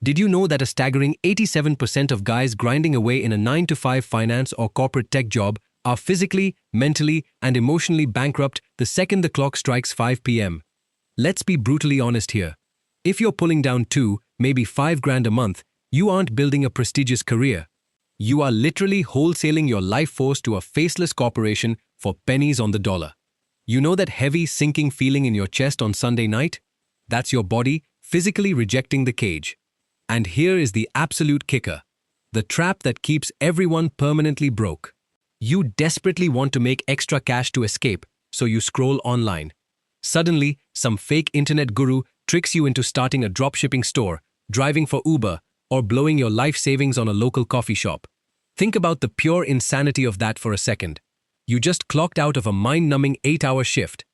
Did you know that a staggering 87% of guys grinding away in a 9-to-5 finance or corporate tech job are physically, mentally, and emotionally bankrupt the second the clock strikes 5 p.m.? Let's be brutally honest here. If you're pulling down 2, maybe 5 grand a month, you aren't building a prestigious career. You are literally wholesaling your life force to a faceless corporation for pennies on the dollar. You know that heavy, sinking feeling in your chest on Sunday night? That's your body physically rejecting the cage. And here is the absolute kicker, the trap that keeps everyone permanently broke. You desperately want to make extra cash to escape, so you scroll online. Suddenly, some fake internet guru tricks you into starting a dropshipping store, driving for Uber, or blowing your life savings on a local coffee shop. Think about the pure insanity of that for a second. You just clocked out of a mind-numbing 8-hour shift.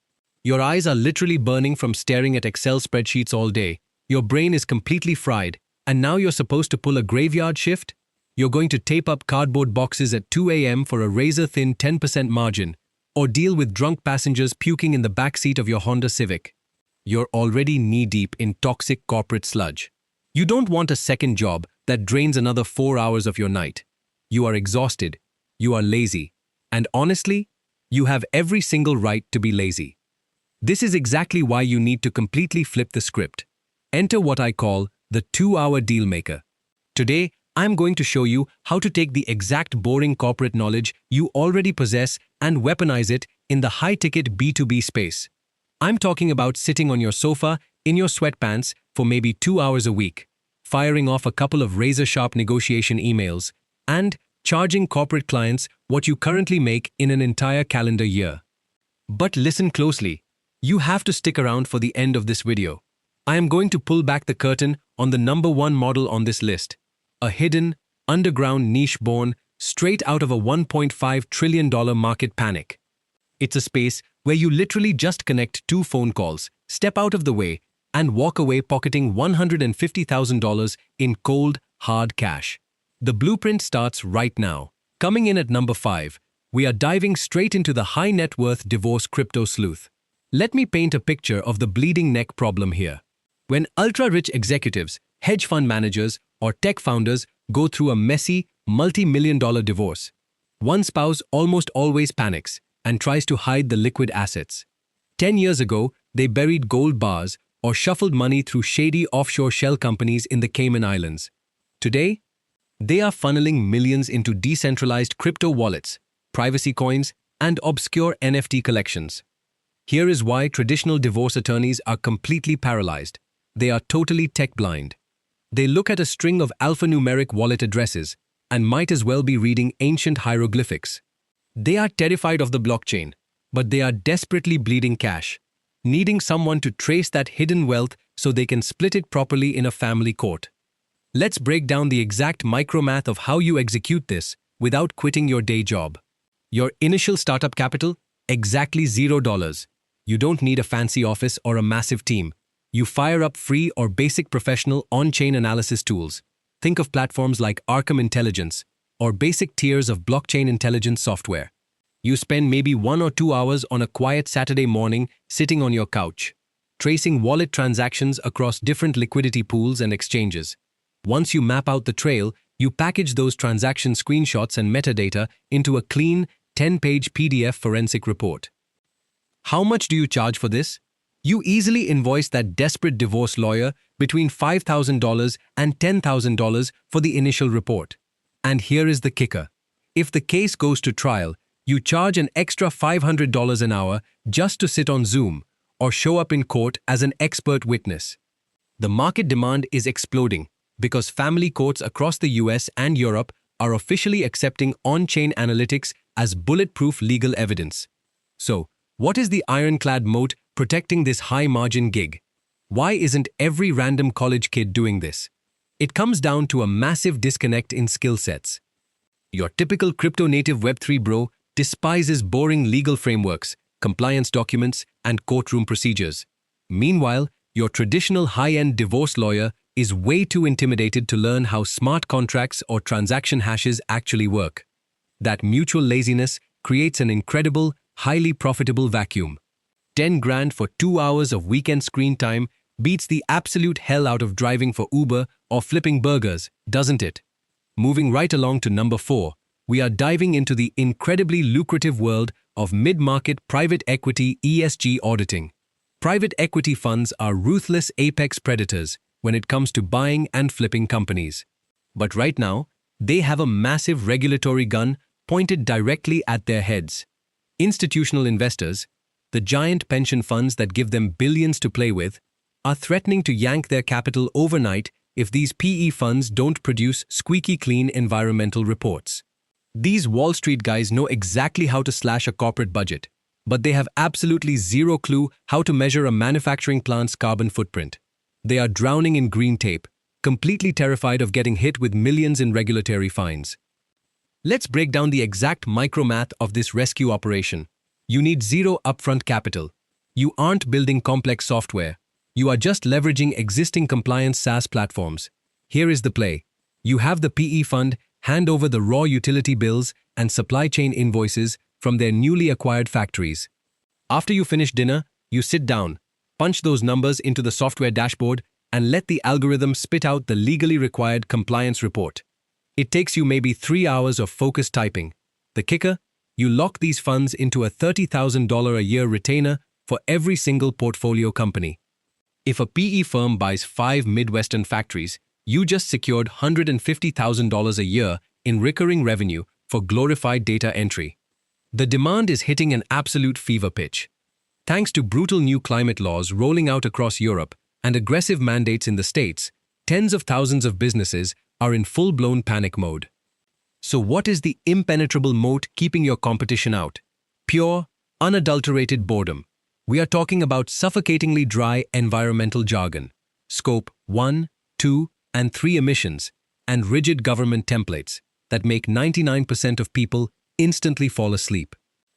Your eyes are literally burning from staring at Excel spreadsheets all day. Your brain is completely fried, and now you're supposed to pull a graveyard shift? You're going to tape up cardboard boxes at 2 a.m. for a razor-thin 10% margin, or deal with drunk passengers puking in the backseat of your Honda Civic. You're already knee-deep in toxic corporate sludge. You don't want a second job that drains another 4 hours of your night. You are exhausted. You are lazy. And honestly, you have every single right to be lazy. This is exactly why you need to completely flip the script. Enter what I call the 2-hour Dealmaker. Today, I'm going to show you how to take the exact boring corporate knowledge you already possess and weaponize it in the high-ticket B2B space. I'm talking about sitting on your sofa in your sweatpants for maybe 2 hours a week, firing off a couple of razor-sharp negotiation emails, and charging corporate clients what you currently make in an entire calendar year. But listen closely. You have to stick around for the end of this video. I am going to pull back the curtain on the number 1 model on this list, a hidden, underground niche born straight out of a $1.5 trillion market panic. It's a space where you literally just connect 2 phone calls, step out of the way, and walk away pocketing $150,000 in cold, hard cash. The blueprint starts right now. Coming in at number 5, we are diving straight into the high net worth divorce crypto sleuth. Let me paint a picture of the bleeding neck problem here. When ultra-rich executives, hedge fund managers, or tech founders go through a messy, multi-million-dollar divorce, one spouse almost always panics and tries to hide the liquid assets. 10 years ago, they buried gold bars or shuffled money through shady offshore shell companies in the Cayman Islands. Today, they are funneling millions into decentralized crypto wallets, privacy coins, and obscure NFT collections. Here is why traditional divorce attorneys are completely paralyzed. They are totally tech-blind. They look at a string of alphanumeric wallet addresses and might as well be reading ancient hieroglyphics. They are terrified of the blockchain, but they are desperately bleeding cash, needing someone to trace that hidden wealth so they can split it properly in a family court. Let's break down the exact micromath of how you execute this without quitting your day job. Your initial startup capital? Exactly $0. You don't need a fancy office or a massive team. You fire up free or basic professional on-chain analysis tools. Think of platforms like Arkham Intelligence or basic tiers of blockchain intelligence software. You spend maybe 1 or 2 hours on a quiet Saturday morning sitting on your couch, tracing wallet transactions across different liquidity pools and exchanges. Once you map out the trail, you package those transaction screenshots and metadata into a clean, 10-page PDF forensic report. How much do you charge for this? You easily invoice that desperate divorce lawyer between $5,000 and $10,000 for the initial report. And here is the kicker. If the case goes to trial, you charge an extra $500 an hour just to sit on Zoom or show up in court as an expert witness. The market demand is exploding because family courts across the US and Europe are officially accepting on-chain analytics as bulletproof legal evidence. So, what is the ironclad moat protecting this high-margin gig? Why isn't every random college kid doing this? It comes down to a massive disconnect in skill sets. Your typical crypto-native Web3 bro despises boring legal frameworks, compliance documents, and courtroom procedures. Meanwhile, your traditional high-end divorce lawyer is way too intimidated to learn how smart contracts or transaction hashes actually work. That mutual laziness creates an incredible, highly profitable vacuum. 10 grand for 2 hours of weekend screen time Beats the absolute hell out of driving for Uber or flipping burgers, doesn't it? Moving right along to number 4, we are diving into the incredibly lucrative world of mid-market private equity ESG auditing. Private equity funds are ruthless apex predators when it comes to buying and flipping companies. But right now, they have a massive regulatory gun pointed directly at their heads. Institutional investors, the giant pension funds that give them billions to play with, are threatening to yank their capital overnight if these PE funds don't produce squeaky clean environmental reports. These Wall Street guys know exactly how to slash a corporate budget, but they have absolutely zero clue how to measure a manufacturing plant's carbon footprint. They are drowning in green tape, completely terrified of getting hit with millions in regulatory fines. Let's break down the exact micromath of this rescue operation. You need zero upfront capital. You aren't building complex software. You are just leveraging existing compliance SaaS platforms. Here is the play. You have the PE fund hand over the raw utility bills and supply chain invoices from their newly acquired factories. After you finish dinner, you sit down, punch those numbers into the software dashboard, and let the algorithm spit out the legally required compliance report. It takes you maybe 3 hours of focused typing. The kicker? You lock these funds into a $30,000 a year retainer for every single portfolio company. If a PE firm buys 5 Midwestern factories, you just secured $150,000 a year in recurring revenue for glorified data entry. The demand is hitting an absolute fever pitch. Thanks to brutal new climate laws rolling out across Europe and aggressive mandates in the States, tens of thousands of businesses are in full-blown panic mode. So what is the impenetrable moat keeping your competition out? Pure, unadulterated boredom. We are talking about suffocatingly dry environmental jargon, Scope 1, 2, and 3 emissions, and rigid government templates that make 99% of people instantly fall asleep.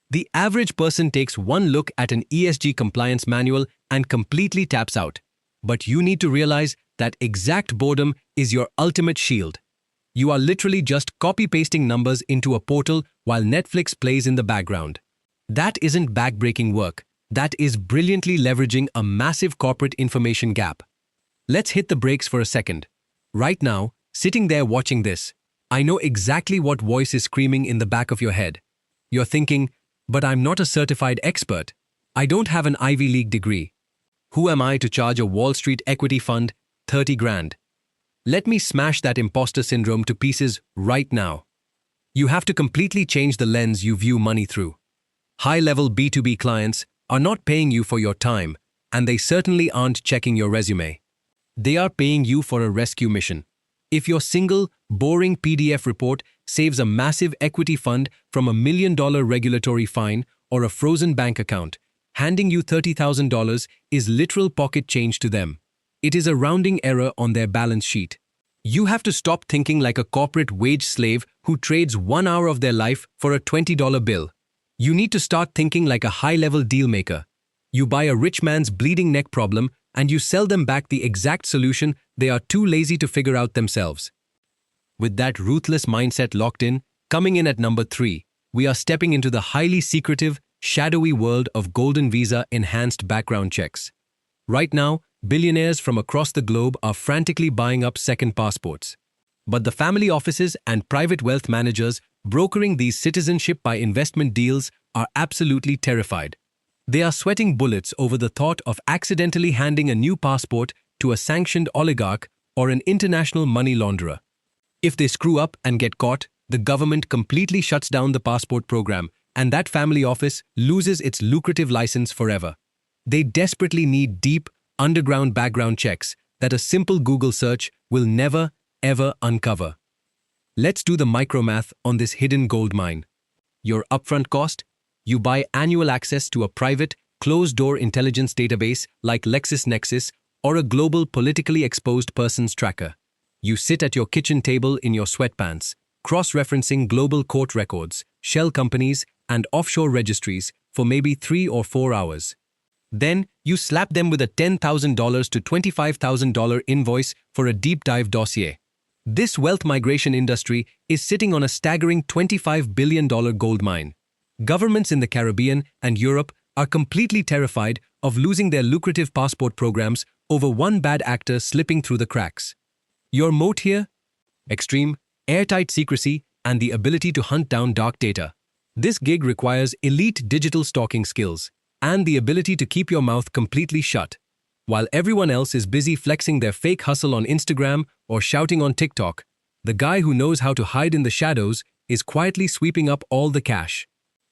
The average person takes one look at an ESG compliance manual and completely taps out. But you need to realize that exact boredom is your ultimate shield. You are literally just copy-pasting numbers into a portal while Netflix plays in the background. That isn't backbreaking work. That is brilliantly leveraging a massive corporate information gap. Let's hit the brakes for a second. Right now, sitting there watching this, I know exactly what voice is screaming in the back of your head. You're thinking, but I'm not a certified expert. I don't have an Ivy League degree. Who am I to charge a Wall Street equity fund 30 grand? Let me smash that imposter syndrome to pieces right now. You have to completely change the lens you view money through. High-level B2B clients are not paying you for your time, and they certainly aren't checking your resume. They are paying you for a rescue mission. If your single, boring PDF report saves a massive equity fund from $1 million regulatory fine or a frozen bank account, handing you $30,000 is literal pocket change to them. It is a rounding error on their balance sheet. You have to stop thinking like a corporate wage slave who trades 1 hour of their life for a $20 bill. You need to start thinking like a high-level deal maker. You buy a rich man's bleeding neck problem and you sell them back the exact solution they are too lazy to figure out themselves. With that ruthless mindset locked in, coming in at number 3, we are stepping into the highly secretive, shadowy world of golden visa enhanced background checks. Right now, billionaires from across the globe are frantically buying up second passports. But the family offices and private wealth managers brokering these citizenship by investment deals are absolutely terrified. They are sweating bullets over the thought of accidentally handing a new passport to a sanctioned oligarch or an international money launderer. If they screw up and get caught, the government completely shuts down the passport program, and that family office loses its lucrative license forever. They desperately need deep, underground background checks that a simple Google search will never, ever uncover. Let's do the micromath on this hidden gold mine. Your upfront cost? You buy annual access to a private, closed-door intelligence database like LexisNexis or a global politically exposed persons tracker. You sit at your kitchen table in your sweatpants, cross-referencing global court records, shell companies, and offshore registries for maybe 3 or 4 hours. Then, you slap them with a $10,000 to $25,000 invoice for a deep dive dossier. This wealth migration industry is sitting on a staggering $25 billion gold mine. Governments in the Caribbean and Europe are completely terrified of losing their lucrative passport programs over one bad actor slipping through the cracks. Your moat here? Extreme, airtight secrecy, and the ability to hunt down dark data. This gig requires elite digital stalking skills and the ability to keep your mouth completely shut. While everyone else is busy flexing their fake hustle on Instagram or shouting on TikTok, the guy who knows how to hide in the shadows is quietly sweeping up all the cash.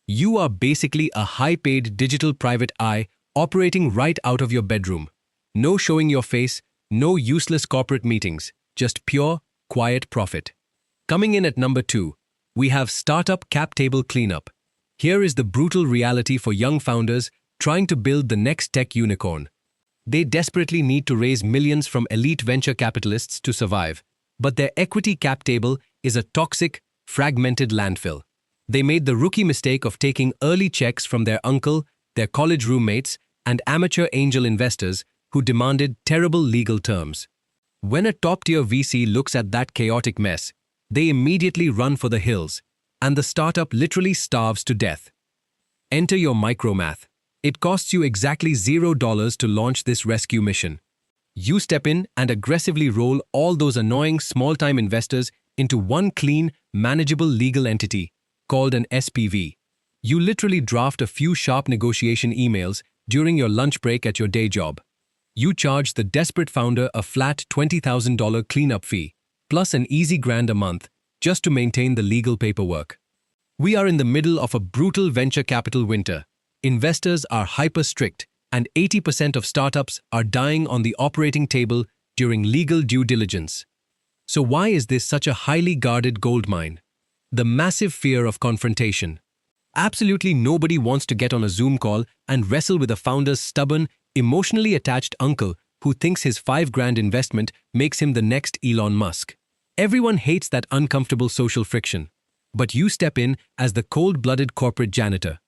You are basically a high-paid digital private eye operating right out of your bedroom. No showing your face, no useless corporate meetings, just pure, quiet profit. Coming in at number 2, we have Startup Cap Table Cleanup. Here is the brutal reality for young founders trying to build the next tech unicorn. They desperately need to raise millions from elite venture capitalists to survive, but their equity cap table is a toxic, fragmented landfill. They made the rookie mistake of taking early checks from their uncle, their college roommates, and amateur angel investors who demanded terrible legal terms. When a top-tier VC looks at that chaotic mess, they immediately run for the hills, and the startup literally starves to death. Enter your micromath. It costs you exactly $0 to launch this rescue mission. You step in and aggressively roll all those annoying small-time investors into one clean, manageable legal entity called an SPV. You literally draft a few sharp negotiation emails during your lunch break at your day job. You charge the desperate founder a flat $20,000 cleanup fee, plus an easy grand a month, just to maintain the legal paperwork. We are in the middle of a brutal venture capital winter. Investors are hyper-strict, and 80% of startups are dying on the operating table during legal due diligence. So why is this such a highly guarded goldmine? The massive fear of confrontation. Absolutely nobody wants to get on a Zoom call and wrestle with a founder's stubborn, emotionally attached uncle who thinks his $5,000 investment makes him the next Elon Musk. Everyone hates that uncomfortable social friction. But you step in as the cold-blooded corporate janitor.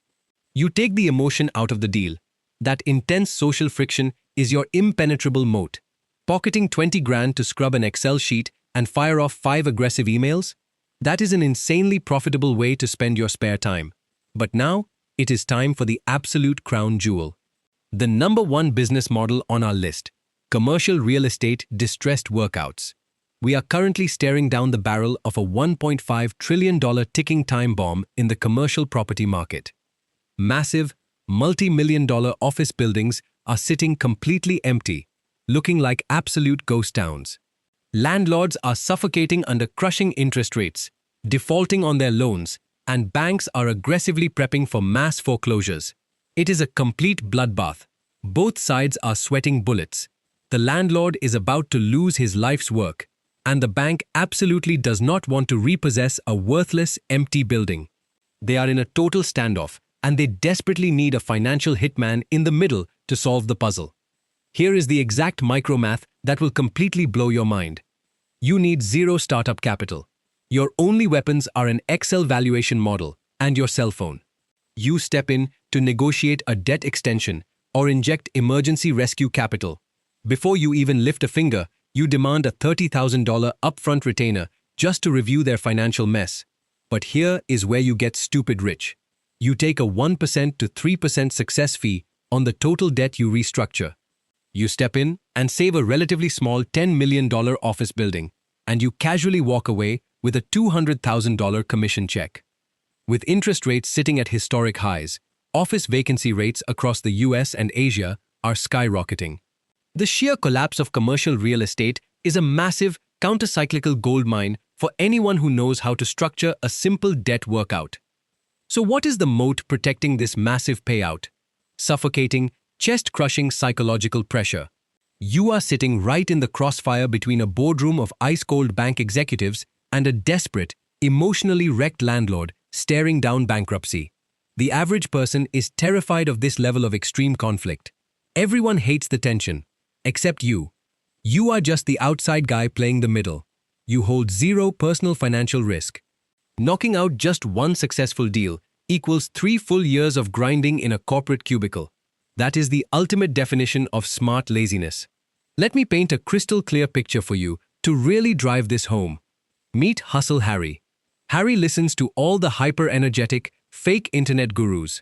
You take the emotion out of the deal. That intense social friction is your impenetrable moat. Pocketing $20,000 to scrub an Excel sheet and fire off 5 aggressive emails? That is an insanely profitable way to spend your spare time. But now, it is time for the absolute crown jewel. The number 1 business model on our list: commercial real estate distressed workouts. We are currently staring down the barrel of a $1.5 trillion ticking time bomb in the commercial property market. Massive, multi-million-dollar office buildings are sitting completely empty, looking like absolute ghost towns. Landlords are suffocating under crushing interest rates, defaulting on their loans, and banks are aggressively prepping for mass foreclosures. It is a complete bloodbath. Both sides are sweating bullets. The landlord is about to lose his life's work, and the bank absolutely does not want to repossess a worthless, empty building. They are in a total standoff, and they desperately need a financial hitman in the middle to solve the puzzle. Here is the exact micromath that will completely blow your mind. You need zero startup capital. Your only weapons are an Excel valuation model and your cell phone. You step in to negotiate a debt extension or inject emergency rescue capital. Before you even lift a finger, you demand a $30,000 upfront retainer just to review their financial mess. But here is where you get stupid rich. You take a 1% to 3% success fee on the total debt you restructure. You step in and save a relatively small $10 million office building, and you casually walk away with a $200,000 commission check. With interest rates sitting at historic highs, office vacancy rates across the US and Asia are skyrocketing. The sheer collapse of commercial real estate is a massive, countercyclical goldmine for anyone who knows how to structure a simple debt workout. So what is the moat protecting this massive payout? Suffocating, chest-crushing psychological pressure. You are sitting right in the crossfire between a boardroom of ice-cold bank executives and a desperate, emotionally wrecked landlord staring down bankruptcy. The average person is terrified of this level of extreme conflict. Everyone hates the tension, except you. You are just the outside guy playing the middle. You hold zero personal financial risk. Knocking out just one successful deal equals 3 full years of grinding in a corporate cubicle. That is the ultimate definition of smart laziness. Let me paint a crystal clear picture for you to really drive this home. Meet Hustle Harry. Harry listens to all the hyper-energetic, fake internet gurus.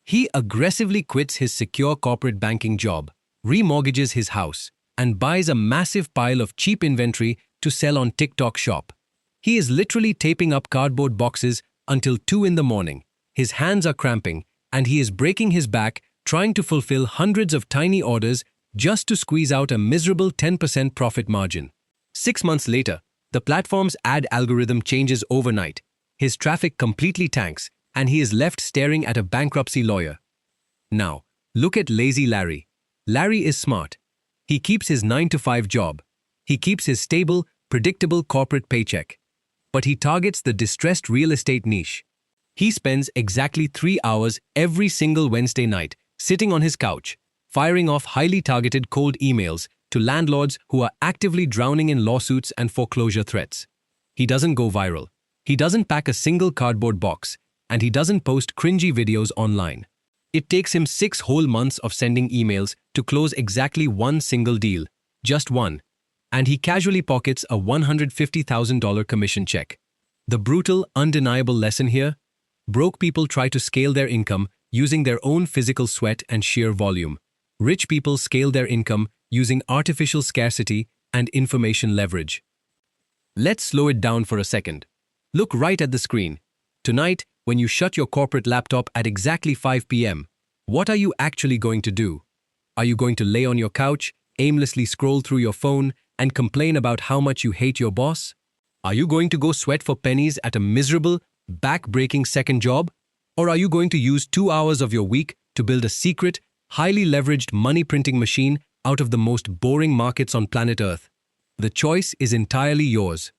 He aggressively quits his secure corporate banking job, remortgages his house, and buys a massive pile of cheap inventory to sell on TikTok Shop. He is literally taping up cardboard boxes until 2 in the morning. His hands are cramping, and he is breaking his back trying to fulfill hundreds of tiny orders just to squeeze out a miserable 10% profit margin. 6 months later, the platform's ad algorithm changes overnight. His traffic completely tanks, and he is left staring at a bankruptcy lawyer. Now, look at lazy Larry. Larry is smart. He keeps his 9-to-5 job. He keeps his stable, predictable corporate paycheck. But he targets the distressed real estate niche. He spends exactly 3 hours every single Wednesday night sitting on his couch, firing off highly targeted cold emails to landlords who are actively drowning in lawsuits and foreclosure threats. He doesn't go viral. He doesn't pack a single cardboard box, and he doesn't post cringy videos online. It takes him 6 whole months of sending emails to close exactly one single deal, just one, and he casually pockets a $150,000 commission check. The brutal, undeniable lesson here? Broke people try to scale their income using their own physical sweat and sheer volume. Rich people scale their income using artificial scarcity and information leverage. Let's slow it down for a second. Look right at the screen. Tonight, when you shut your corporate laptop at exactly 5 p.m., what are you actually going to do? Are you going to lay on your couch, aimlessly scroll through your phone, and complain about how much you hate your boss? Are you going to go sweat for pennies at a miserable, back-breaking second job? Or are you going to use 2 hours of your week to build a secret, highly leveraged money-printing machine out of the most boring markets on planet Earth? The choice is entirely yours.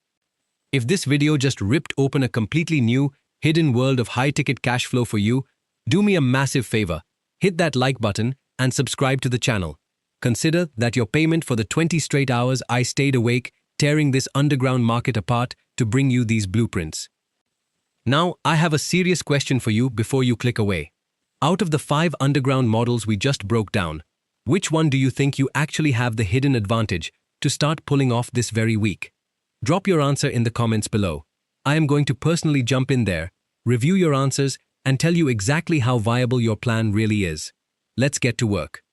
If this video just ripped open a completely new, hidden world of high-ticket cash flow for you, do me a massive favor. Hit that like button and subscribe to the channel. Consider that your payment for the 20 straight hours I stayed awake tearing this underground market apart to bring you these blueprints. Now, I have a serious question for you before you click away. Out of the 5 underground models we just broke down, which one do you think you actually have the hidden advantage to start pulling off this very week? Drop your answer in the comments below. I am going to personally jump in there, review your answers, and tell you exactly how viable your plan really is. Let's get to work.